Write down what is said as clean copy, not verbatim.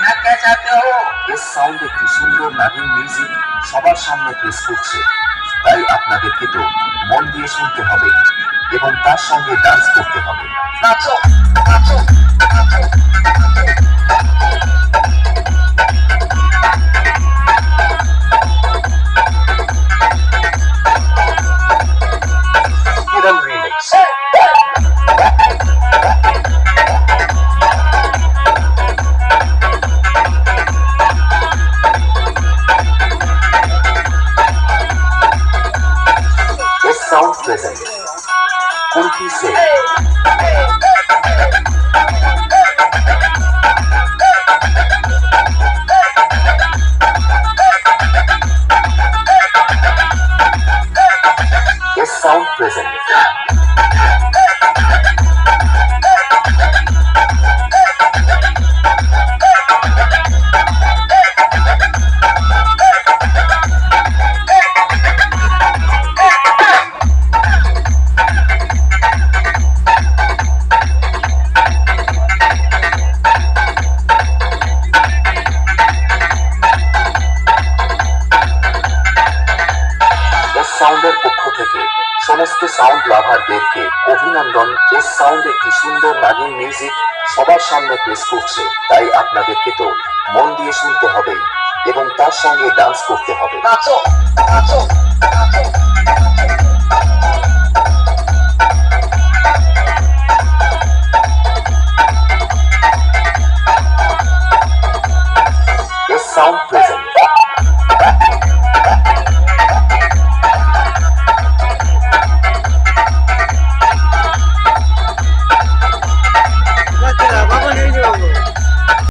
कहना क्या चाहते हो? এস সাউন্ড একটি সুন্দর নাগিন মিউজিক সবার সামনে প্লেস করছে, তাই আপনাদেরকে তো মন দিয়ে শুনতে হবে এবং তার সঙ্গে ডান্স করতে হবে। नाचो नाचो नाचो। Kiran remix. S sound present Kulfi সে। এস সাউন্ড প্রেজেন্ট সাউন্ডের পক্ষ থেকে সমস্ত সাউন্ড লাভারদেরকে অভিনন্দন। এস সাউন্ড একটি সুন্দর নাগিন মিউজিক সবার সামনে প্লেস করছে, তাই আপনাদেরকে তো মন দিয়ে শুনতে হবে এবং তার সঙ্গে ডান্স করতে হবে। नाचो नाचो नाचो।